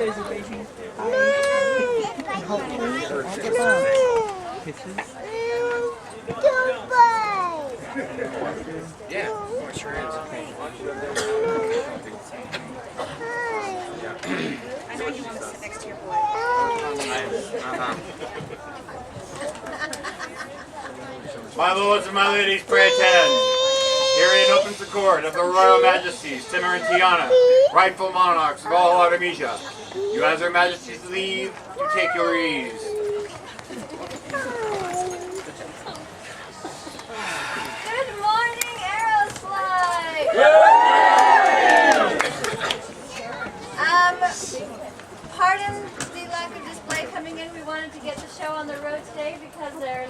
guys are waiting. And hopefully I'll get some kisses. Yeah, oh, it sure is. I know you want to sit next to your boy. My lords and my ladies, pray attend. Herein opens the court of the Royal Majesties, Timur and Tiana, rightful monarchs of all Artemisia. You as their majesties leave to take your ease. Good morning, Aeroslide! Pardon the lack of display coming in. We wanted to get the show on the road today because there's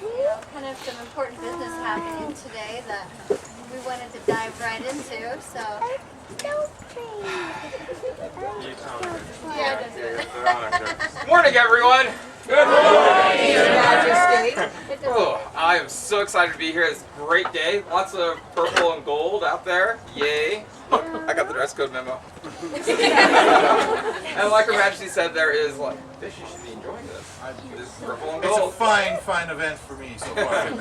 kind of some important business happening today that we wanted to dive right into. So. Yeah, just do it. Morning, everyone. Good morning, Your Majesty. Oh, I am so excited to be here. It's a great day. Lots of purple and gold out there. Yay. Look, I got the dress code memo. And like Her Majesty said, there is like, fish, you should be enjoying this. This is purple and It's a gold. fine event for me so far.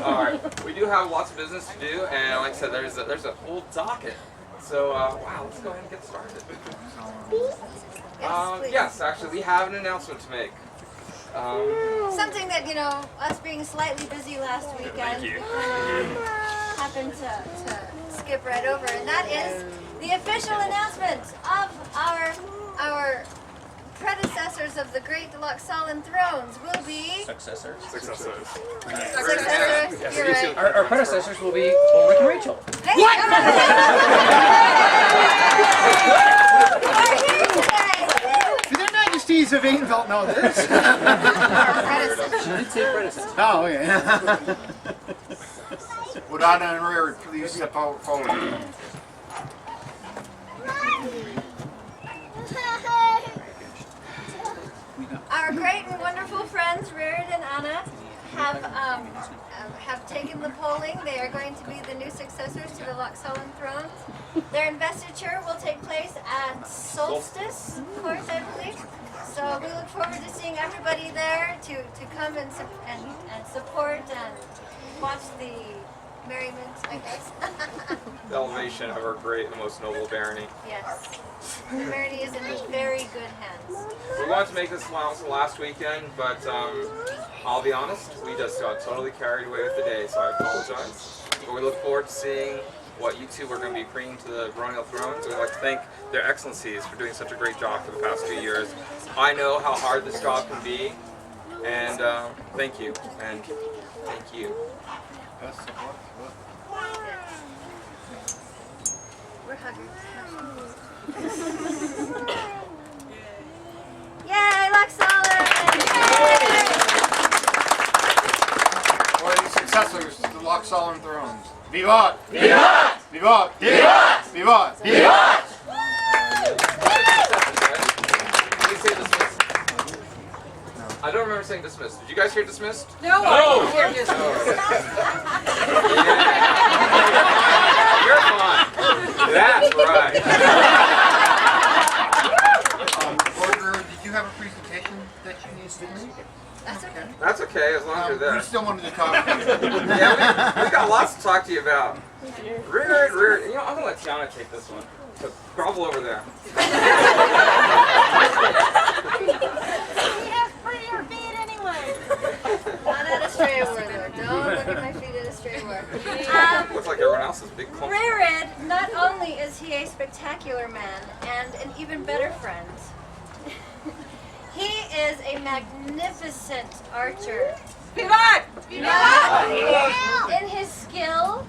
Alright, we do have lots of business to do, and like I said, there's a whole docket. So, wow, let's go ahead and get started. Yes, actually, we have an announcement to make. Something that, us being slightly busy last weekend happened to skip right over, and that is the official announcement of our predecessors of the Great Loxollan Thrones will be... Successors. You're right. Our predecessors will be Ulrich and Rachel. Hey, what? We're here today. Do their majesties of Ainvelt know this? She did say predecessor. Oh, okay. Would Anna and Rear please step out forward? Our great and wonderful friends, Reared and Anna, have taken the polling. They are going to be the new successors to the Loxollan thrones. Their investiture will take place at Solstice Court, I believe. So we look forward to seeing everybody there to come and support and watch the merriment, I guess. The elevation of our great and most noble barony. Yes. The barony is in very good hands. We wanted to make this last weekend, but I'll be honest, we just got totally carried away with the day, so I apologize. But we look forward to seeing what you two are going to be bringing to the Baronial Thrones. We'd like to thank their excellencies for doing such a great job for the past 2 years. I know how hard this job can be, and thank you, and thank you. We're hugging. Yay, Loxollan! For the successors to the Loxollan thrones. Vivat! Vivat! Vivat! Vivat! Vivat! Vivat! Did we say dismissed? I don't remember saying dismissed. Did you guys hear dismissed? No, I hear you. You're fine. That's right. Lord, did you have a presentation that you need to make? That's okay. That's okay, as long as you're there. We still wanted to talk to you. Yeah, we got lots to talk to you about. Rear. You know, I'm gonna let Tiana take this one. So grovel over there. You have prettier feet anyway. Not at a stray word. Don't look at my feet at a stray word. Looks like everyone else's big clump. Reared, not only is he a spectacular man and an even better friend, he is a magnificent archer. Vivat! In his skill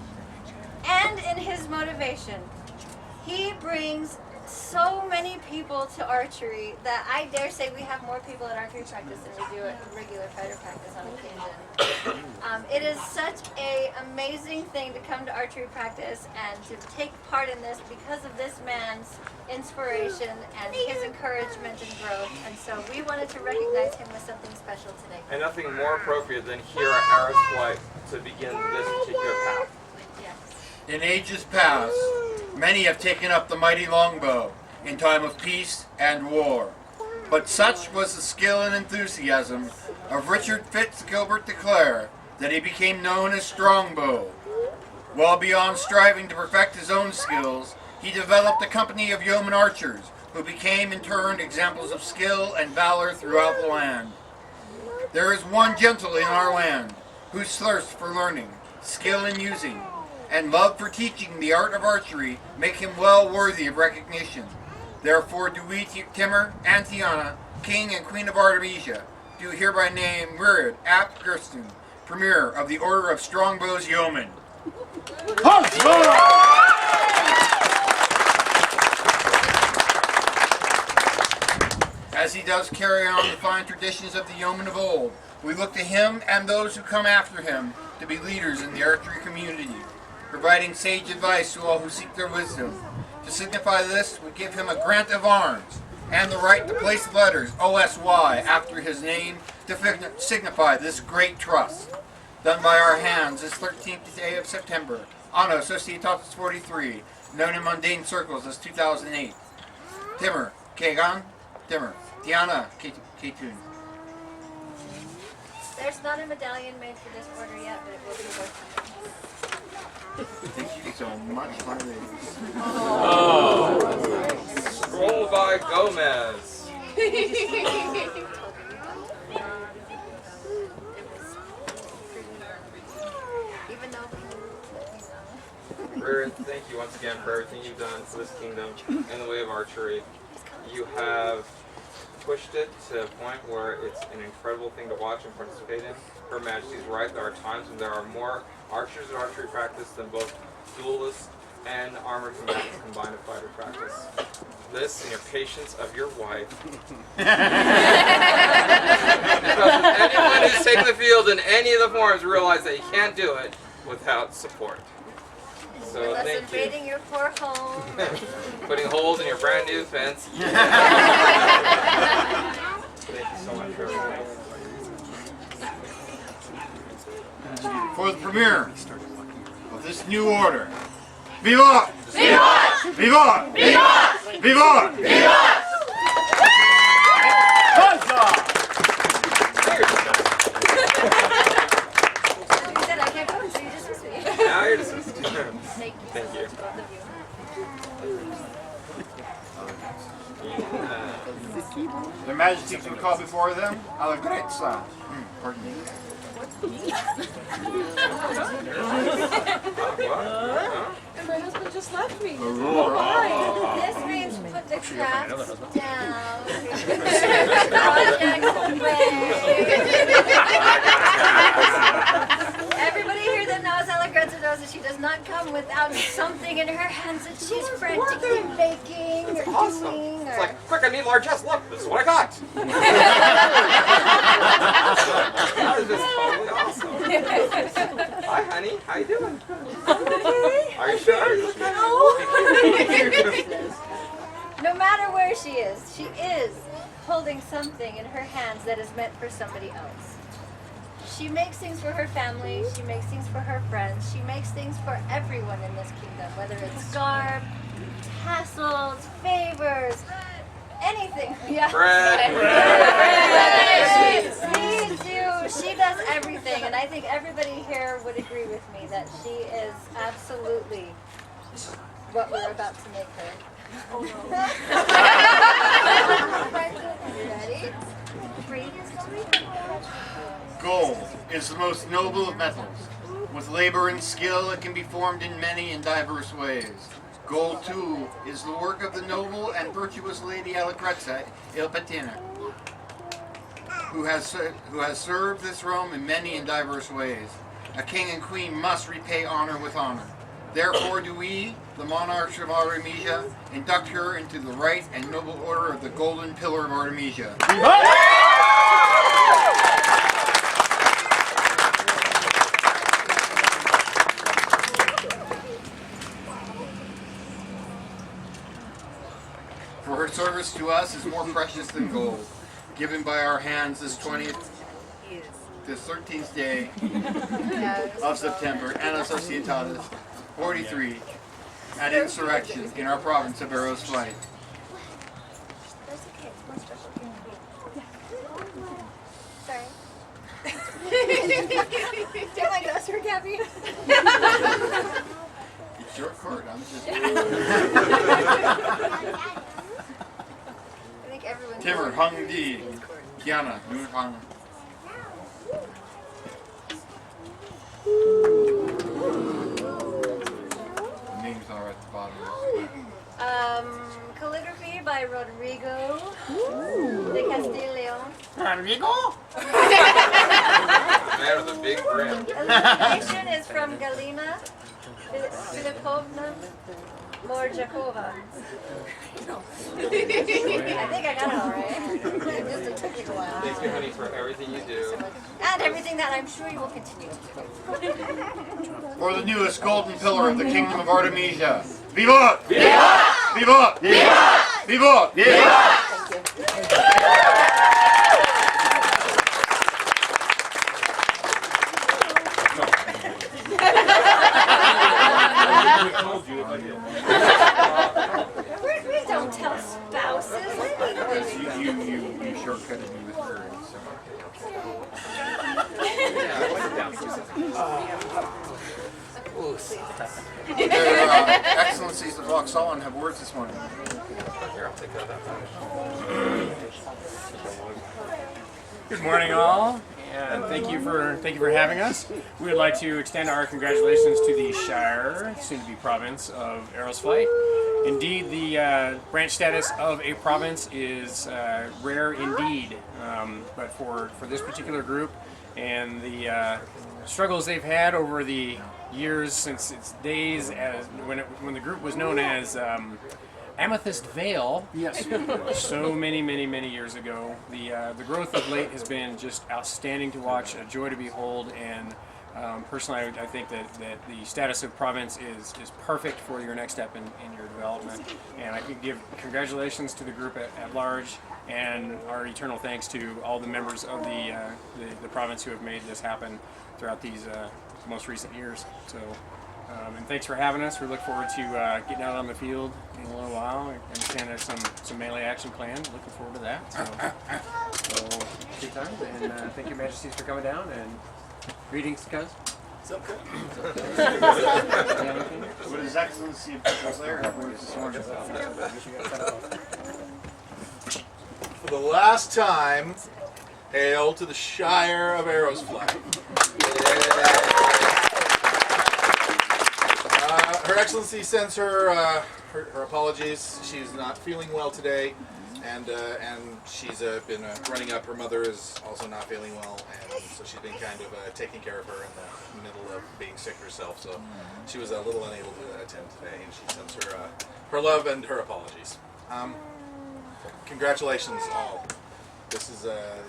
and in his motivation. He brings so many people to archery that I dare say we have more people at archery practice than we do at regular fighter practice on occasion. It is such an amazing thing to come to archery practice and to take part in this because of this man's inspiration and his encouragement and growth. And so we wanted to recognize him with something special today. And nothing more appropriate than here at Aris Flight to begin this particular path. Yes. In ages past, many have taken up the mighty longbow in time of peace and war. But such was the skill and enthusiasm of Richard Fitzgilbert de Clare that he became known as Strongbow. While beyond striving to perfect his own skills, he developed a company of yeoman archers who became in turn examples of skill and valor throughout the land. There is one gentle in our land whose thirst for learning, skill in using, and love for teaching the art of archery make him well worthy of recognition. Therefore do we, Timur and Tiana, King and Queen of Artemisia, do hereby name Murid ap Gersten, Premier of the Order of Strongbow's Yeomen. As he does carry on the fine traditions of the yeomen of old, we look to him and those who come after him to be leaders in the archery community, providing sage advice to all who seek their wisdom. To signify this, we give him a grant of arms and the right to place the letters OSY after his name to signify this great trust. Done by our hands this 13th day of September, Anno Societatis 43, known in mundane circles as 2008. Timur, Kegan, Timur, Tiana, Ketun. There's not a medallion made for this order yet, but it will be worth Thank you so much, my ladies. Scroll by Gomez. even though Rear, thank you once again for everything you've done for this kingdom in the way of archery. You have pushed it to a point where it's an incredible thing to watch and participate in. Her Majesty's right, there are times when there are more archers at archery practice than both duelists and armored combatants combined to fighter practice. This and your patience of your wife. Anyone who's taken the field in any of the forms realize that you can't do it without support. So unless thank you. invading your poor home. Putting holes in your brand new fence. Thank you so much for everything. For the premiere of this new order, Vivat! Vivat! Vivat! Vivat! Vivat! Vivat! You said I can't go, so you dismissed me. Now you're dismissed. Thank you. Thank you. Both of you. Their Majesties would call before them, Allegrezza. Pardon me. And my husband just left me. This means put the crafts down. Project away. Everybody here that knows Allegrezza knows that she does not come without something in her hands that she's frantically making or doing. It's like, quick, I need largesse. Look, this is what I got. That is just totally awesome. Hi, honey. How you doing? Are you sure? No matter where she is holding something in her hands that is meant for somebody else. She makes things for her family, she makes things for her friends, she makes things for everyone in this kingdom, whether it's garb, tassels, favors, anything. Yeah. Bread. Me too. She does everything, and I think everybody here would agree with me that she is absolutely what we're about to make her. Oh no. Ready? Breathe your slowly. Gold is the most noble of metals. With labor and skill, it can be formed in many and diverse ways. Gold, too, is the work of the noble and virtuous Lady Allegrezza Il Patina, who has served this realm in many and diverse ways. A king and queen must repay honor with honor. Therefore do we, the monarchs of Artemisia, induct her into the right and noble order of the Golden Pillar of Artemisia. For her service to us is more precious than gold, given by our hands this 13th day of September, Anno Societatis 43, at insurrection in our province of Arrows Flight. That's okay, it's more special. Take my glass for Gabby. It's your card. I'm just. I think everyone. Timur, Hung Di, Kiana, Noon Hung. The names are at the bottom. Calligraphy by Rodrigo de Castillo. Rodrigo? Man with a big grin. Illustration is from Galina Filipovna Morjakova. I think I got it all right. Just took you a while. Thank you, honey, for everything you do. And everything that I'm sure you will continue to do. For the newest golden pillar of the kingdom of Artemisia. Viva! Viva! Viva! Viva! Viva! Viva! We don't tell spouses anything. You shortcutted me with her. Their Excellencies the Vauxhall have words this morning. Here, I'll take that. Good morning, all, and thank you for having us. We would like to extend our congratulations to the Shire, soon-to-be province of Aerosflight. Indeed, the branch status of a province is rare indeed, but for this particular group and the struggles they've had over the years since its days as when the group was known as Amethyst Vale. Yes. So many years ago. The growth of late has been just outstanding to watch, a joy to behold, and personally I think that the status of province is perfect for your next step in your development. And I could give congratulations to the group at large, and our eternal thanks to all the members of the province who have made this happen throughout these most recent years. So. And thanks for having us. We look forward to getting out on the field in a little while. I understand there's some melee action planned. Looking forward to that. So good time. And thank your majesties for coming down. And greetings, cuz. Would His Excellency was there have words this morning? For the last time, hail to the Shire of Aerosflight. Her Excellency sends her apologies. She's not feeling well today, and she's been running up. Her mother is also not feeling well, and so she's been kind of taking care of her in the middle of being sick herself. So she was a little unable to attend today, and she sends her love and her apologies. Congratulations, all. This is a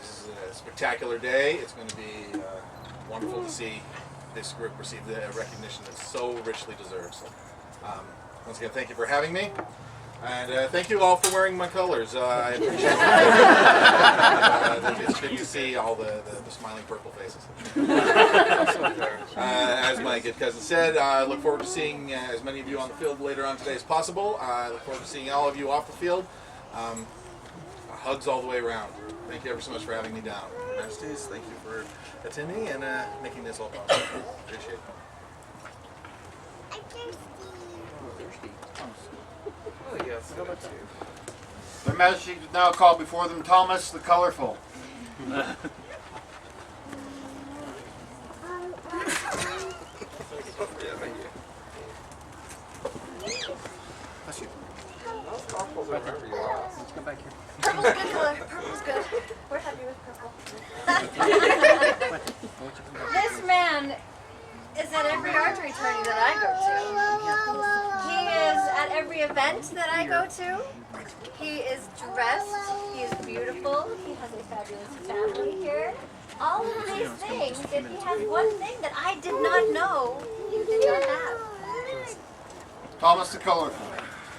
spectacular day. It's going to be wonderful to see this group receive the recognition that so richly deserves. So, once again, thank you for having me, and thank you all for wearing my colors. I appreciate it. It's good to see all the smiling purple faces. As my good cousin said, I look forward to seeing as many of you on the field later on today as possible. I look forward to seeing all of you off the field. Hugs all the way around. Thank you ever so much for having me down. Majesties, thank you for attending and making this all possible. Appreciate it. Oh, yes. Their Majesties now call before them Thomas the Colorful. Bless you. Let's come back here. Purple's good color. Purple's good. We're happy with purple. This man is at every archery tourney that I go to. He is at every event that I go to. He is dressed. He is beautiful. He has a fabulous family here. All of these things, and he has one thing that I did not know you did not have. Thomas the Colorful.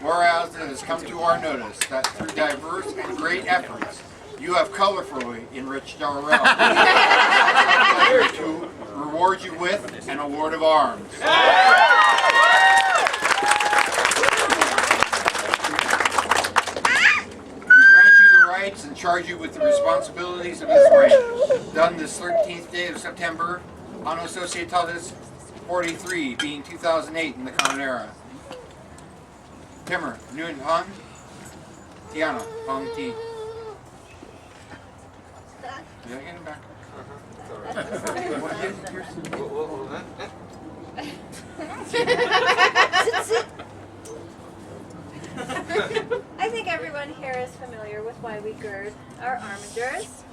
Whereas it has come to our notice that through diverse and great efforts, you have colorfully enriched our realm. To reward you with an award of arms. We grant you the rights and charge you with the responsibilities of this rank. Done this 13th day of September, Anno Societatis 43, being 2008 in the Common Era. Timmer, Nguyen Han, Tiana, Hong T. Did I get him back? I think everyone here is familiar with why we gird our armigers.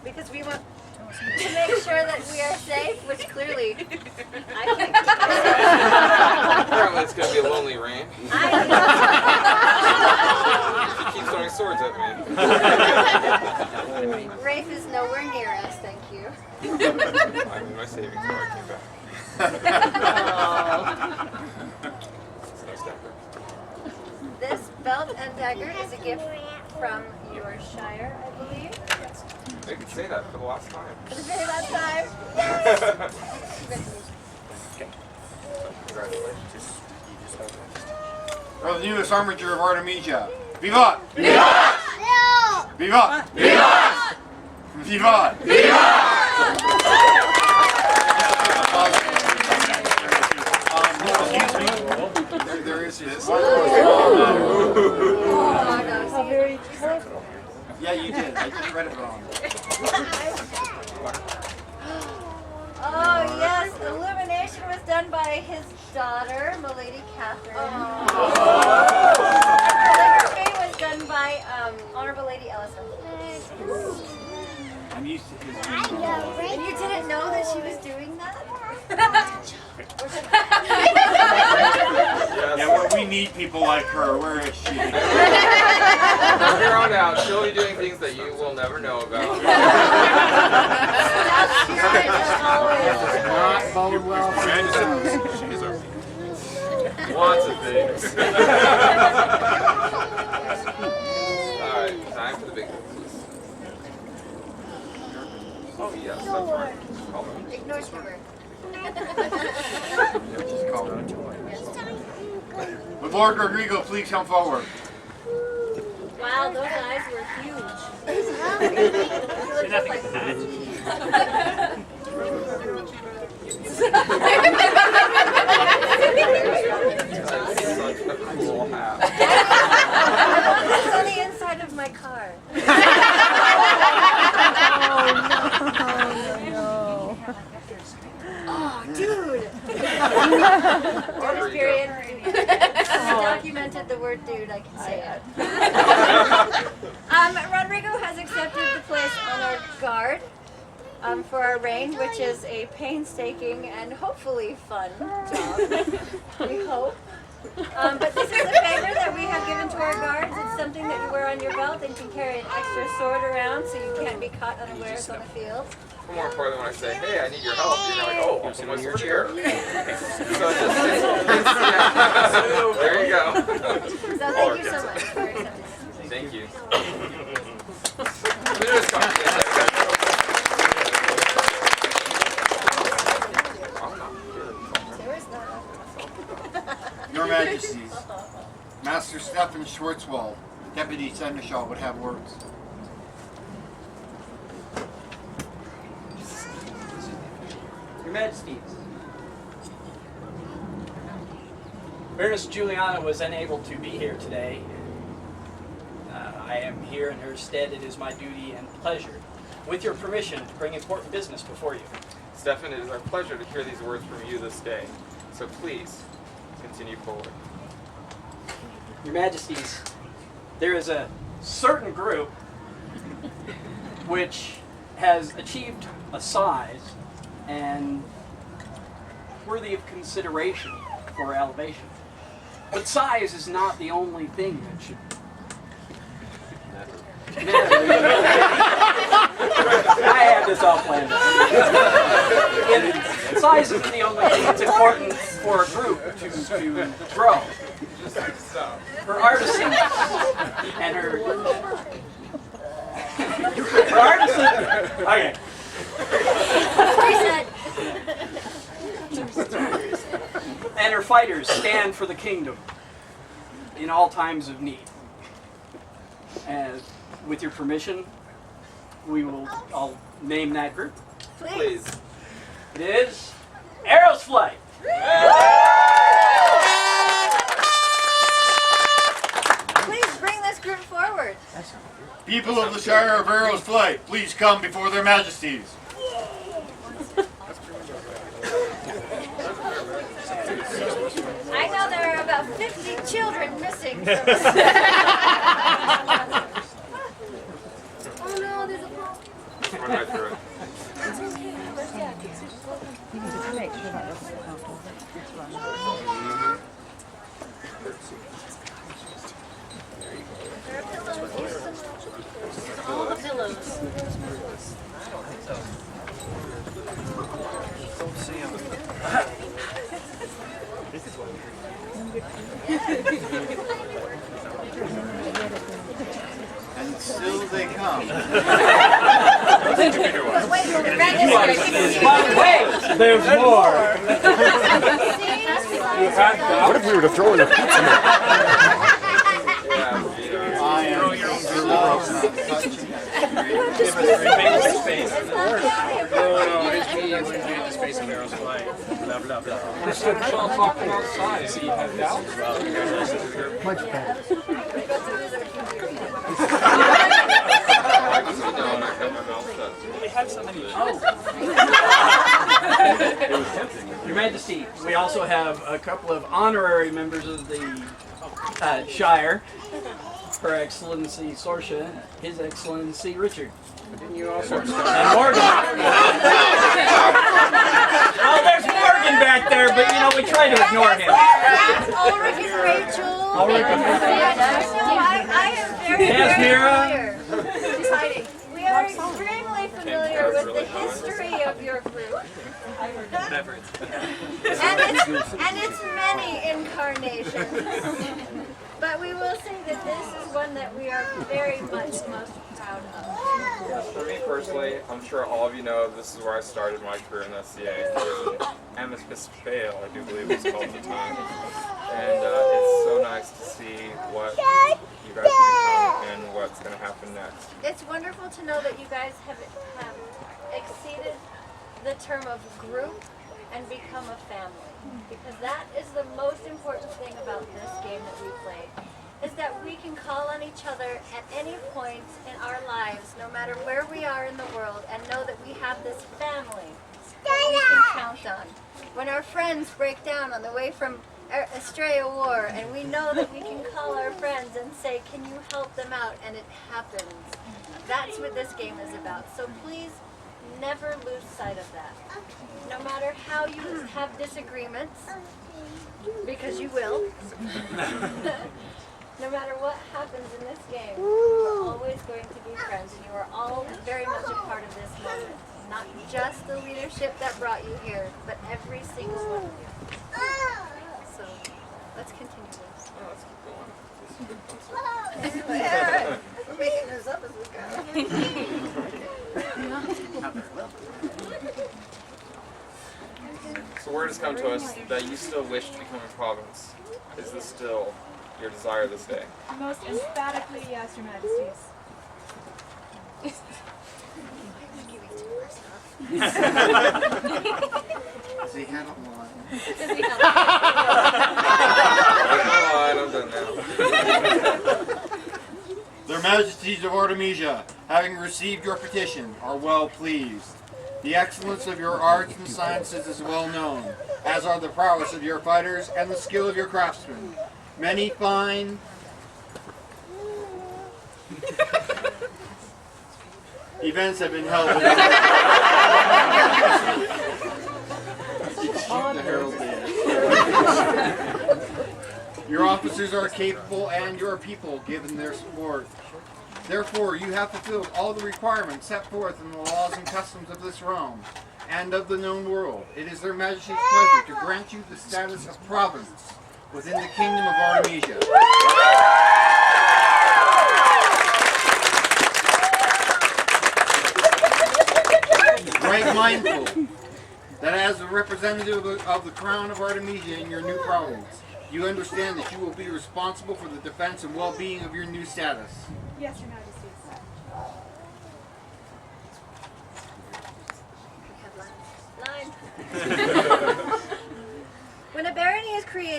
Because we want to make sure that we are safe, which clearly I think Apparently it's going to be a lonely reign. She keeps throwing swords at me. Rafe is nowhere near us, thank you. I'm in my savings before I came back. It's no stepper. This belt and dagger is a gift from your Shire, I believe. They could say that for the last time. For the very last time. Congratulations. For the newest armature of Artemisia. Vivat! Vivat! Vivat! Vivat! Vivat! Excuse me. There is this. Yeah, you did. I just read it wrong. Oh yes, illumination was done by his daughter, Milady Catherine. Calligraphy was done by Honorable Lady Ellison. I'm used to his. And you didn't know that she was doing that? Yeah, well, we need people like her. Where is she? From here on out, she'll be doing things that you will never know about. Not bode well for Lots of things. Alright, time for the big ones. Oh yes, that's right. Call them. Ignore Shire. Just call her. Would Lord Rodrigo please come forward? Wow, those eyes were huge. Cool hat. It's on the inside of my car. Oh, dude! Dude, period. I documented the word dude, I can say it. Rodrigo has accepted the place on our guard for our reign, which is a painstaking and hopefully fun job. We hope. But this is a favor that we have given to our guards. It's something that you wear on your belt and can carry an extra sword around so you can't be caught unawares on the field. More importantly, when I say, hey, I need your help, you're like, oh, what's your chair? So there you go. So thank you so much for accepting this. Thank you. Your Majesties, Master Stefan Schwarzwald, Deputy Seneschal, would have words. Your Majesties, Baroness Juliana was unable to be here today. I am here in her stead. It is my duty and pleasure, with your permission, to bring important business before you. Stefan, it is our pleasure to hear these words from you this day. So please, continue forward. Your Majesties, there is a certain group which has achieved a size and worthy of consideration for elevation. But size is not the only thing that should matter. I had this all planned out. Size isn't the only thing that's important for a group to grow. Her artisan and her artisan. Okay. And her fighters stand for the kingdom in all times of need. And with your permission, I'll name that group. Please. It is Arrows Flight. Please bring this group forward. People of the Shire of Arrows Flight, please come before their majesties. I know there are about 50 children missing from Oh no, there's a problem. Run right through it. You need to make sure that doesn't count. All the pillows. And still they come. Wait, there's more. What if we were to throw in a pizza? I am Space of Arrows Flight. Blah blah blah. We're still talking outside. So you have doubts? Much better. Your Majesty, we also have a couple of honorary members of the Shire. Her Excellency Sorsha, His Excellency Richard. Didn't you also? And Morgan. Well, there's Morgan back there, but you know, we try to ignore him. Ulrich and Rachel. Ulrich and I am very, Yes, very Mira. familiar. She's hiding. We are extremely familiar with the history of your group. and its many incarnations. But we will say that this is one that we are very much most proud of. Yes, for me personally, I'm sure all of you know this is where I started my career in the SCA. It was an Episcopal, I do believe it was called at the time. And it's so nice to see what you guys have become and what's going to happen next. It's wonderful to know that you guys have exceeded the term of group and become a family. Because that is the most important thing about this game that we play, is that we can call on each other at any point in our lives, no matter where we are in the world, and know that we have this family that we can count on. When our friends break down on the way from Australia War, and we know that we can call our friends and say, can you help them out, and it happens. That's what this game is about. So please, never lose sight of that. No matter how you have disagreements, because you will, no matter what happens in this game, you are always going to be friends, and you are all very much a part of this moment. Not just the leadership that brought you here, but every single one of you. So, let's continue this. We're making this up as we go. So word has come to us that you still wish to become a province. Is this still your desire this day? Most emphatically, yes, Your Majesties. Does he handle one? I'm done now. Their Majesties of Artemisia, having received your petition, are well pleased. The excellence of your arts and sciences is well known, as are the prowess of your fighters and the skill of your craftsmen. Many fine events have been held. The herald did. Your officers are capable and your people given their support. Therefore, you have fulfilled all the requirements set forth in the laws and customs of this realm and of the known world. It is their Majesty's pleasure to grant you the status of province within the Kingdom of Artemisia. Right mindful that as a representative of the Crown of Artemisia in your new province, you understand that you will be responsible for the defense and well-being of your new status. Yes, Your Majesties.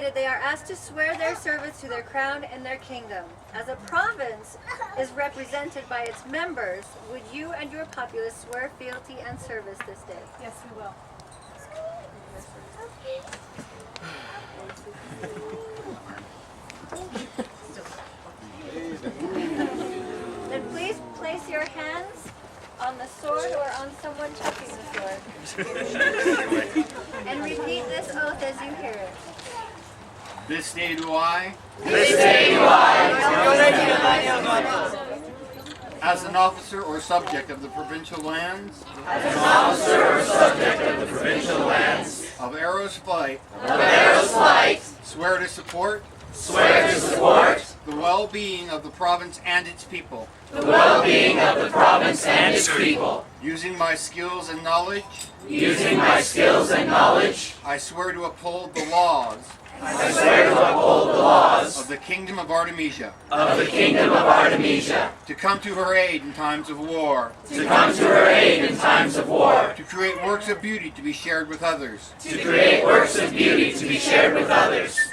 invited, they are asked to swear their service to their crown and their kingdom. As a province is represented by its members, would you and your populace swear fealty and service this day? Yes, we will. Then please place your hands on the sword or on someone touching the sword. And repeat this oath as you hear it. This day do I, as an officer or subject of the provincial lands, of Arrow's Flight, swear to support, the well-being of the province and its people, using my skills and knowledge, I swear to uphold the laws of the Kingdom of Artemisia, to come to her aid in times of war, to create works of beauty to be shared with others,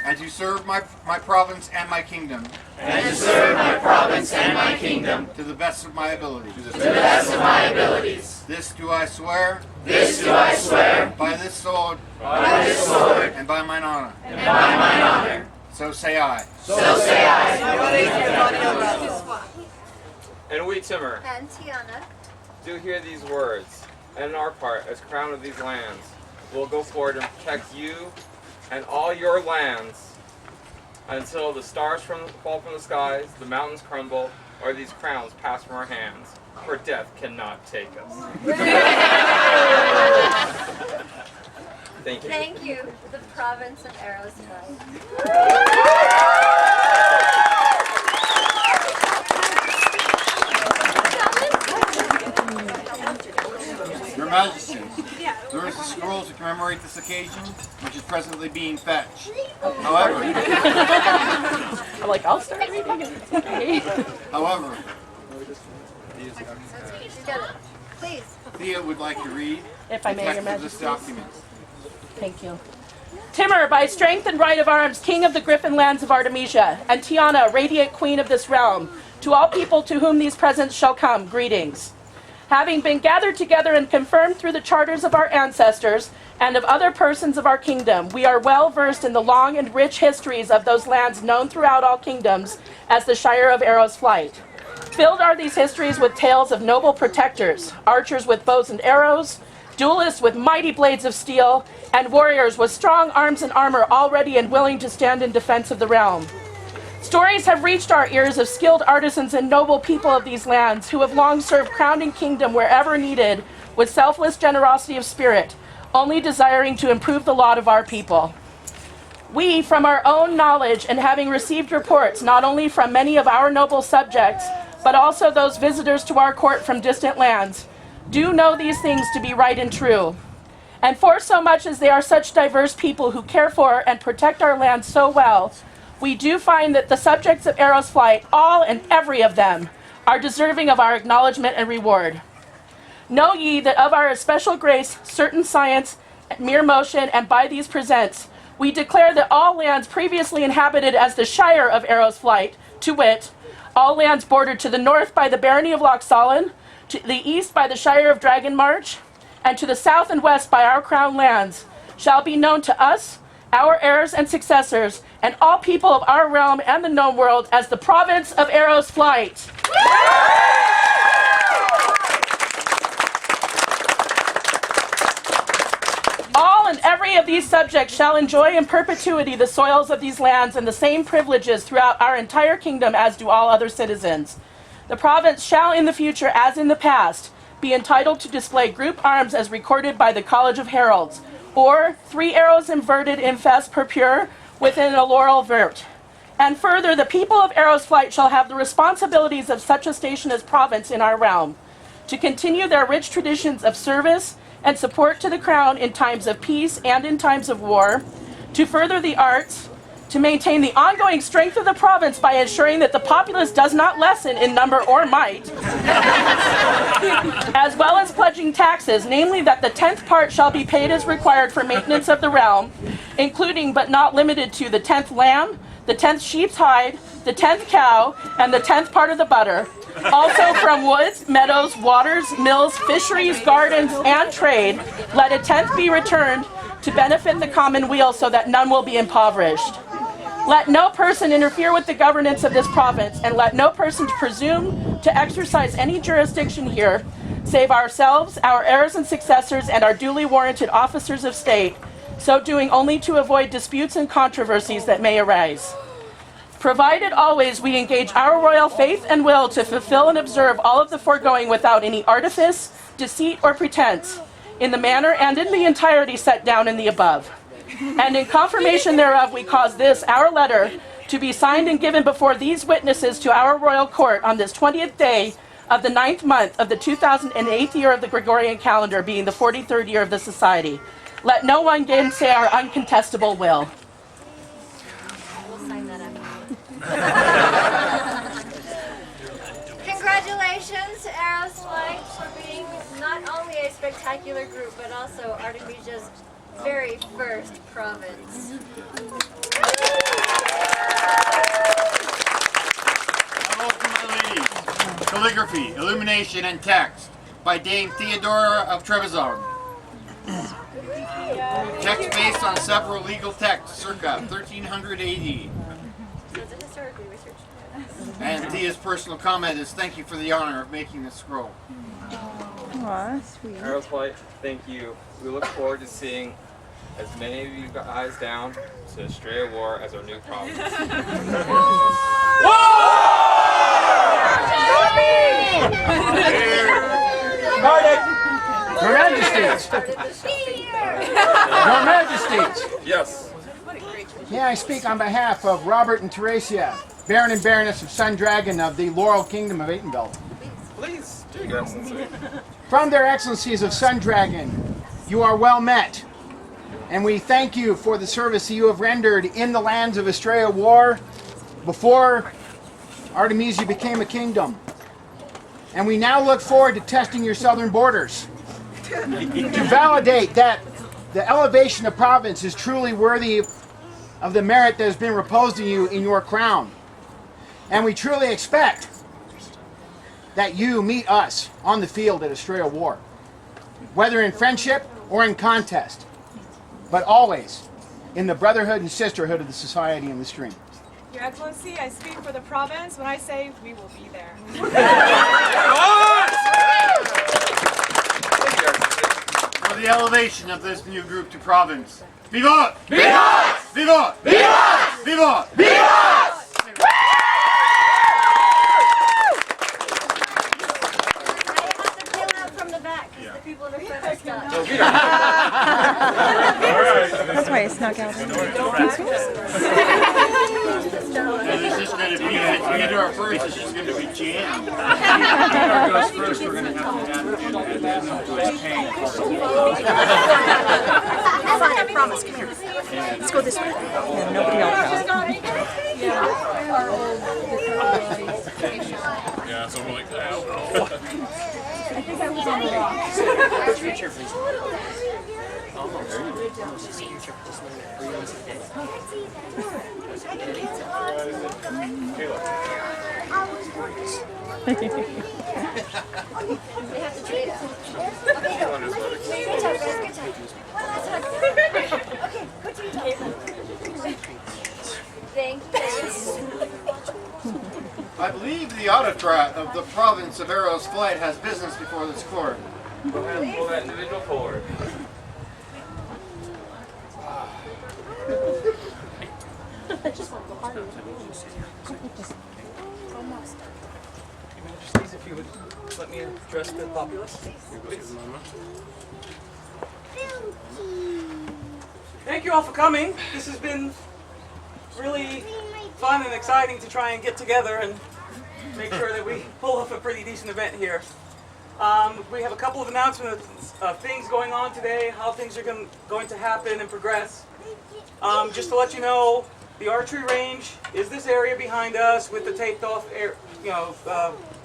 and to serve my province and my kingdom, to the best of my abilities. This do I swear, by this sword, and by mine honor. So say I. And we, Timur, And Tiana, do hear these words, and on our part, as crown of these lands, will go forward and protect you and all your lands until the stars fall from the skies, the mountains crumble, or these crowns pass from our hands, for death cannot take us. Thank you. thank you, the province of Arrow's Flight. Your Majesties, there is a scroll to commemorate this occasion, which is presently being fetched. However, I'm like, I'll start reading it. It's okay. however, You got it. Please. Thea would like to read If I the may, Your text of this Majesties. document. Thank you. Timur, by strength and right of arms, king of the Griffin lands of Artemisia, and Tiana, radiant queen of this realm, to all people to whom these presents shall come, greetings. Having been gathered together and confirmed through the charters of our ancestors and of other persons of our kingdom, we are well versed in the long and rich histories of those lands known throughout all kingdoms as the Shire of Arrow's Flight. Filled are these histories with tales of noble protectors, archers with bows and arrows, duelists with mighty blades of steel, and warriors with strong arms and armor all ready and willing to stand in defense of the realm. Stories have reached our ears of skilled artisans and noble people of these lands who have long served crown and kingdom wherever needed with selfless generosity of spirit, only desiring to improve the lot of our people. We, from our own knowledge and having received reports not only from many of our noble subjects, but also those visitors to our court from distant lands, do know these things to be right and true. And for so much as they are such diverse people who care for and protect our land so well, we do find that the subjects of Arrow's Flight, all and every of them, are deserving of our acknowledgement and reward. Know ye that of our especial grace, certain science, mere motion, and by these presents, we declare that all lands previously inhabited as the Shire of Arrow's Flight, to wit, all lands bordered to the north by the barony of Loch Solon, to the east by the Shire of Dragon March, and to the south and west by our crown lands, shall be known to us, our heirs and successors, and all people of our realm and the known world as the province of Arrow's Flight. All and every of these subjects shall enjoy in perpetuity the soils of these lands and the same privileges throughout our entire kingdom as do all other citizens. The province shall in the future, as in the past, be entitled to display group arms as recorded by the College of Heralds, or 3 arrows inverted in fess purpure within a laurel vert. And further, the people of Arrow's Flight shall have the responsibilities of such a station as province in our realm, to continue their rich traditions of service and support to the crown in times of peace and in times of war, to further the arts, to maintain the ongoing strength of the province by ensuring that the populace does not lessen in number or might, as well as pledging taxes, namely that the 10th part shall be paid as required for maintenance of the realm, including but not limited to the 10th lamb, the 10th sheep's hide, the 10th cow, and the 10th part of the butter. Also from woods, meadows, waters, mills, fisheries, gardens, and trade, let a 10th be returned to benefit the common weal so that none will be impoverished. Let no person interfere with the governance of this province, and let no person presume to exercise any jurisdiction here, save ourselves, our heirs and successors, and our duly warranted officers of state, so doing only to avoid disputes and controversies that may arise. Provided always we engage our royal faith and will to fulfill and observe all of the foregoing without any artifice, deceit, or pretense, in the manner and in the entirety set down in the above. And in confirmation thereof, we cause this, our letter, to be signed and given before these witnesses to our royal court on this 20th day of the 9th month of the 2008th year of the Gregorian calendar, being the 43rd year of the society. Let no one gainsay our uncontestable will. We'll sign that up. Congratulations to Aeroslight for being not only a spectacular group, but also Artemisia's very first province. Hello to my ladies. Calligraphy, illumination, and text by Dame Theodora of Trebizond. Text based on several legal texts circa 1300 AD. So it's a historically researched. And Thea's personal comment is, "Thank you for the honor of making this scroll." Aw, sweet. Aeroslight, thank you. We look forward to seeing as many of you guys down to Shire War as our new province. Your Majesties! Your Majesties! Yes. May I speak on behalf of Robert and Teresia, Baron and Baroness of Sundragon of the Laurel Kingdom of Atenveld. Please, do, Your Excellency. From their Excellencies of Sundragon, you are well met, and we thank you for the service that you have rendered in the lands of Shire War before Artemisia became a kingdom. And we now look forward to testing your southern borders to validate that the elevation of province is truly worthy of the merit that has been reposed in you in your crown. And we truly expect that you meet us on the field at Shire War, whether in friendship or in contest, but always in the brotherhood and sisterhood of the society and the stream. Your Excellency, I speak for the province when I say we will be there. For the elevation of this new group to province. Vivat! Vivat! Vivat! Vivat! Vivat! Vivat! People in the front are stuck. That's why I snuck out. And it's just going to be, if we get to our first, it's just going to be jammed. Whoever goes first, we're going to have to add it in and to his pain. Fine, I promise. Come here. Let's go this way. Yeah, nobody else knows. Yeah, so we're like, I think I was on the rock. Future, please. They have to trade us. Okay, go. Good job, guys. Good job. One last hug. Okay, put your Thank you. I believe the autocrat of the province of Eros Flight has business before this court. Go ahead and pull that individual forward. Majesties, if you would let me address the populace. Please. Thank you all for coming. This has been really fun and exciting to try and get together and make sure that we pull off a pretty decent event here. We have a couple of announcements of things going on today, how things are going to happen and progress. Just to let you know, the archery range is this area behind us with the taped off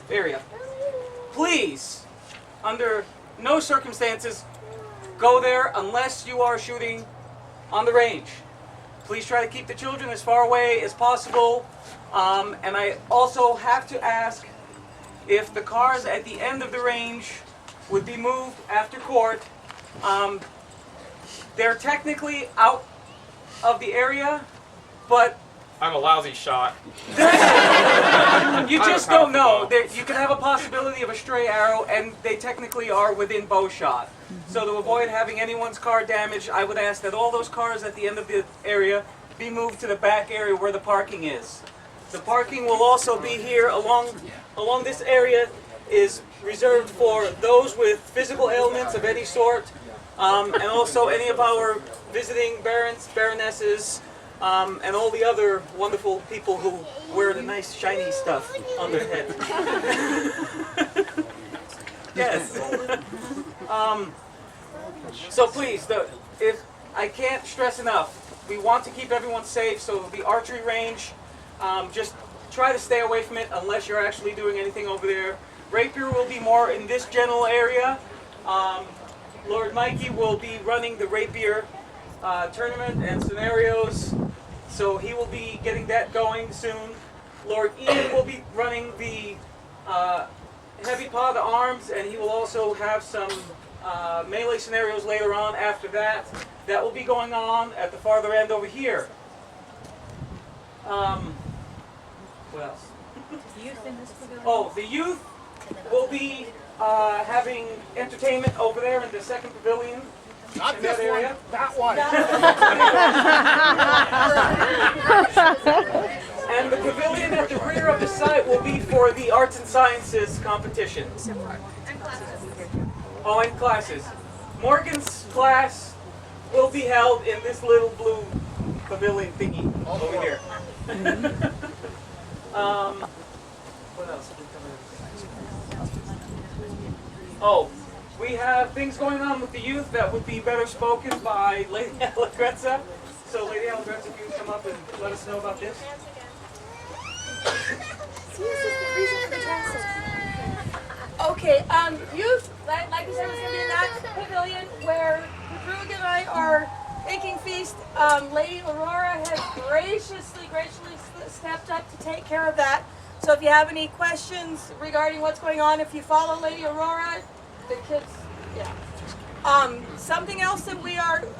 area. Please, under no circumstances, go there unless you are shooting on the range. Please try to keep the children as far away as possible. And I also have to ask if the cars at the end of the range would be moved after court. They're technically out of the area, but I'm a lousy shot. you just don't know. You can have a possibility of a stray arrow, and they technically are within bow shot. So to avoid having anyone's car damaged, I would ask that all those cars at the end of the area be moved to the back area where the parking is. The parking will also be here along this area is reserved for those with physical ailments of any sort, and also any of our visiting barons, baronesses, and all the other wonderful people who wear the nice shiny stuff on their head. Yes. So please, if I can't stress enough, we want to keep everyone safe. So the archery range, just try to stay away from it unless you're actually doing anything over there. Rapier will be more in this general area. Lord Mikey will be running the rapier tournament and scenarios, so he will be getting that going soon. Lord Ian will be running the heavy paw to arms, and he will also have some melee scenarios later on after that. That will be going on at the farther end over here. What else? Oh, the youth will be having entertainment over there in the second pavilion. Not in this that area. one, that one. And the pavilion at the rear of the site will be for the arts and sciences competitions. Oh, and classes. Morgan's class will be held in this little blue pavilion thingy over here. What else? Oh, we have things going on with the youth that would be better spoken by Lady Allegretza. So, Lady Allegretza, if you would come up and let us know about this. Okay, youth, like I said, was going to be in that pavilion where Drug and I are making feast. Lady Aurora has graciously stepped up to take care of that. So if you have any questions regarding what's going on, if you follow Lady Aurora, the kids, yeah. Something else that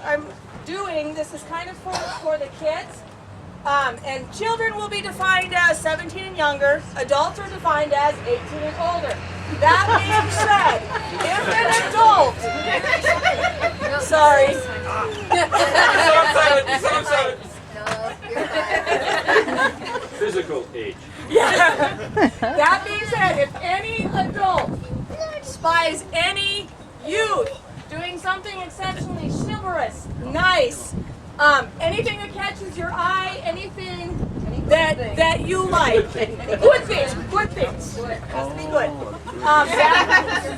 I'm doing, this is kind of for the kids. And children will be defined as 17 and younger. Adults are defined as 18 and older. That being said, if an adult, sorry. Physical age. Yeah. That being said, if any adult spies any youth doing something exceptionally chivalrous, nice, anything that catches your eye, anything that you like, good things, has to be good.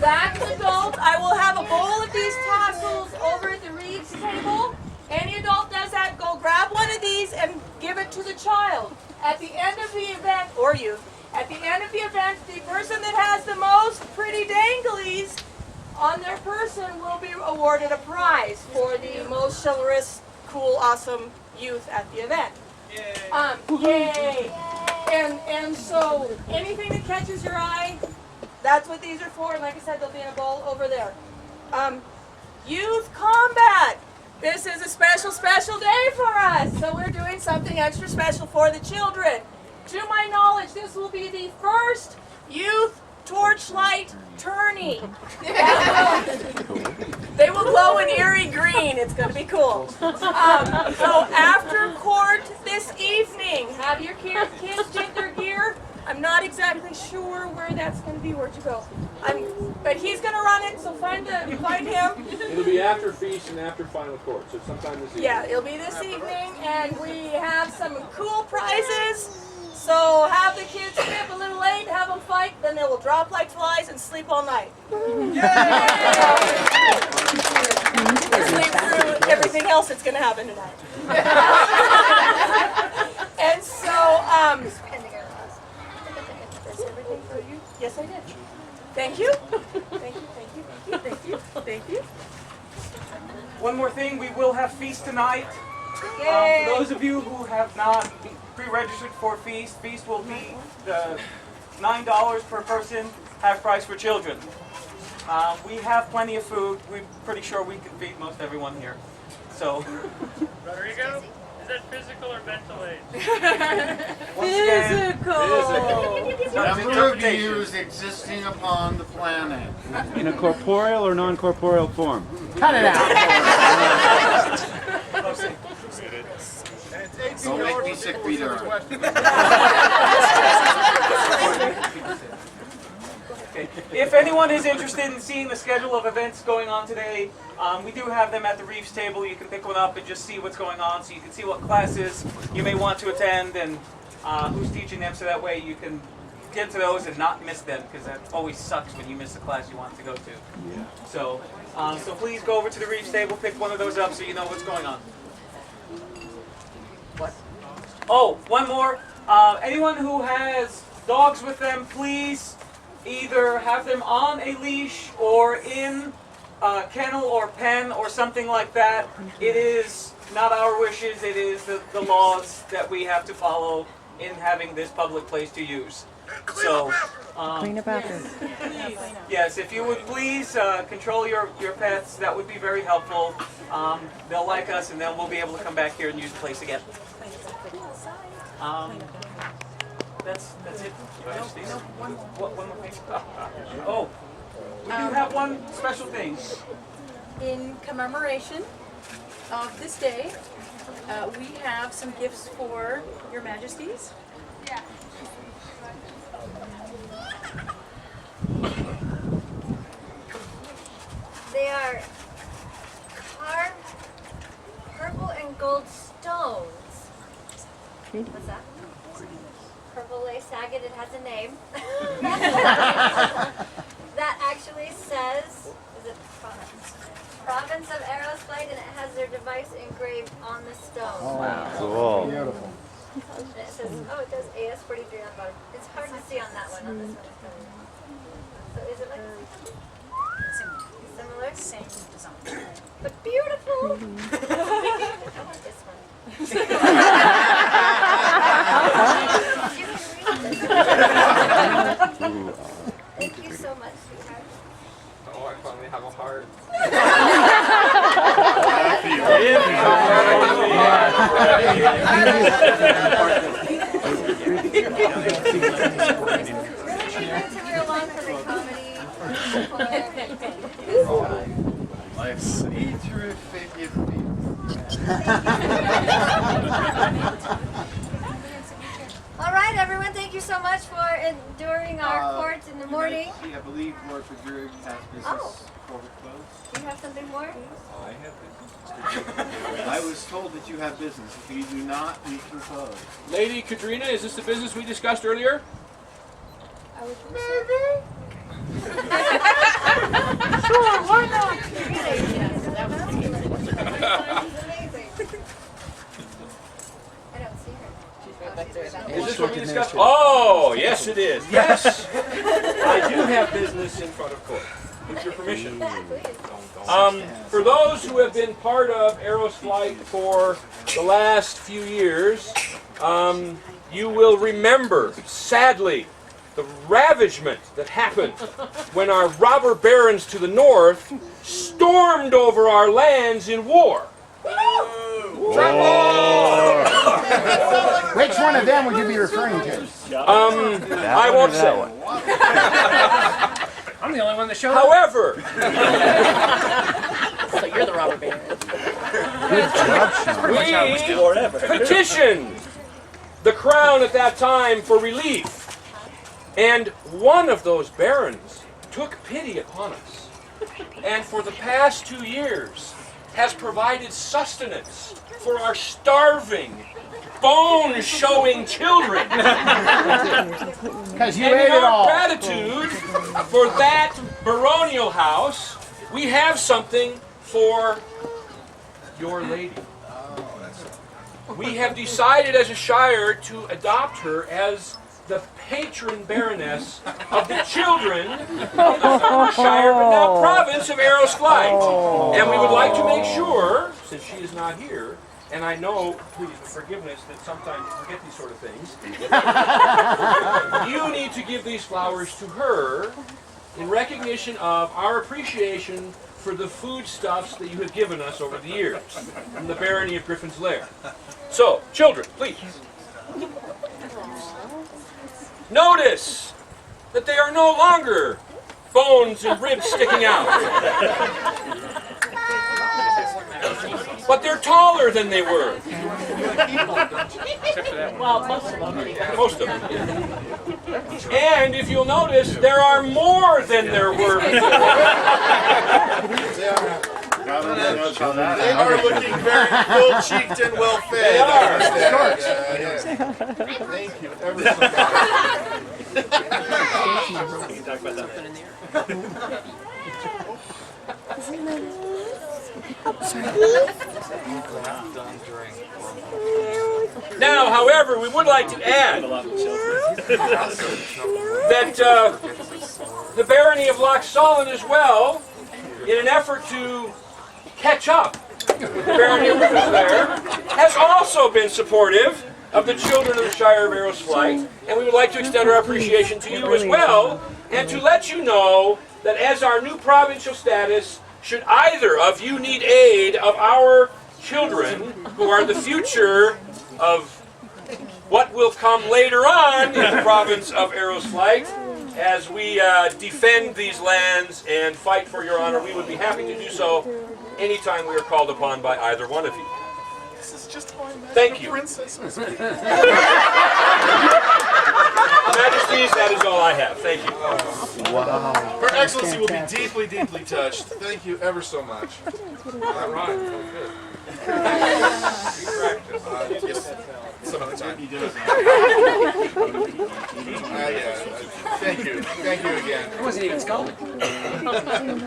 That adult, I will have a bowl of these tassels over at the Reed's table. Any adult does that, go grab one of these and give it to the child. At the end of the event, or you, at the end of the event, the person that has the most pretty danglies on their person will be awarded a prize for the most chivalrous, cool, awesome youth at the event. Yay! And so anything that catches your eye, that's what these are for. And like I said, they'll be in a bowl over there. Youth combat. This is a special day for us. So we're doing something extra special for the children. To my knowledge, this will be the first youth torchlight tourney. They will glow in eerie green. It's going to be cool. So after court this evening, have your kids get their gear. I'm not exactly sure where that's going to be. Where'd you go? But he's going to run it, so find him. It'll be after feast and after final court, so sometime this evening. Yeah, it'll be this evening, and we have some cool prizes. So have the kids stay up a little late, have them fight, then they will drop like flies and sleep all night. Sleep through everything else that's going to happen tonight. And so, that's everything for you? Yes, I did. Thank you. Thank you. One more thing, we will have feast tonight. For those of you who have not pre-registered for Feast, Feast will be $9 per person, half price for children. We have plenty of food. We're pretty sure we can feed most everyone here. So, Rodrigo, is that physical or mental age? once again, Number of views existing upon the planet. In a corporeal or non-corporeal form? Cut it out. Don't make me sick, Peter. okay. If anyone is interested in seeing the schedule of events going on today, we do have them at the Reefs table. You can pick one up and just see what's going on, so you can see what classes you may want to attend and who's teaching them, so that way you can get to those and not miss them, because that always sucks when you miss a class you want to go to. Yeah. So please go over to the Reefs table, pick one of those up so you know what's going on. What? Oh, one more. Anyone who has dogs with them, please either have them on a leash or in a kennel or pen or something like that. It is not our wishes, it is the laws that we have to follow in having this public place to use. So, Clean a bathroom. yes, if you would please control your pets, that would be very helpful. They'll like us, and then we'll be able to come back here and use the place again. That's it. One more thing. Oh, we do have one special thing. In commemoration of this day, we have some gifts for your majesties. They are carved purple and gold stones. What's that? Purple lace agate, it has a name. That actually says, is it Province of Arrows Flight, and it has their device engraved on the stone. Oh, wow. Cool. Beautiful. And it says, oh, it does AS43 on the bottom. It's hard to see on that one, on this one. So is it like similar? Same design. But beautiful! I want this one. You can read this. Thank you so much, sweetheart. Oh, I finally have a heart. Life's terrific. All right, everyone, thank you so much for enduring our court in the morning. I believe Lord Figueroa has business before we close. Do you have something more? I have business. I was told that you have business. If you do not, we can close. Lady Katrina, is this the business we discussed earlier? I would think so. Sure, why not? I don't see her. Is this what we discussed? Oh, yes it is. Yes! I do have business in front of court. With your permission. For those who have been part of Arrow's Flight for the last few years, you will remember, sadly, the ravagement that happened when our robber barons to the north stormed over our lands in war. Which one of them would you be referring to? I won't say. I'm the only one that showed However, So you're the robber baron. we petitioned the crown at that time for relief, and one of those barons took pity upon us, and for the past 2 years has provided sustenance for our starving, bone-showing children. Because you And ate in it our all. gratitude for that baronial house, we have something for your lady. We have decided as a Shire to adopt her as the patron baroness of the children of the former Shire, but now province of Arrow's Flight. And we would like to make sure, since she is not here, and I know, please, with forgiveness, that sometimes you forget these sort of things. You need to give these flowers to her in recognition of our appreciation for the foodstuffs that you have given us over the years from the barony of Griffin's Lair. So, children, please. Notice that they are no longer bones and ribs sticking out. But they're taller than they were. Well, most of them. Most of them. And if you'll notice, there are more than there were before. They are looking very full-cheeked and well-fed. They are. Thank you ever so Now, however, we would like to add that the barony of Loch Solon as well, in an effort to catch up with the barony of Griffin's Lair, has also been supportive of the children of the Shire of Arrows Flight, and we would like to extend our appreciation to you as well, and to let you know that as our new provincial status, should either of you need aid of our children, who are the future of what will come later on in the province of Arrows Flight, as we defend these lands and fight for your honor, we would be happy to do so anytime we are called upon by either one of you. This is just how I met Thank you. Princess. Majesties, that is all I have. Thank you. Wow. Her Excellency will be deeply, deeply touched. Thank you ever so much. That rhymed. That was good. Yes, some of the time. Thank you. Thank you again. I wasn't even scolding.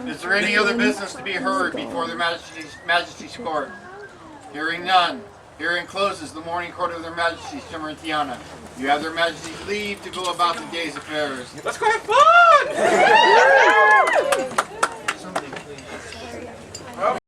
Is there any other business to be heard before their Majesty's court? Hearing none. Hearing closes the morning court of their Majesties, Timur and Tiana. You have their Majesty's leave to go about the day's affairs. Let's go have fun!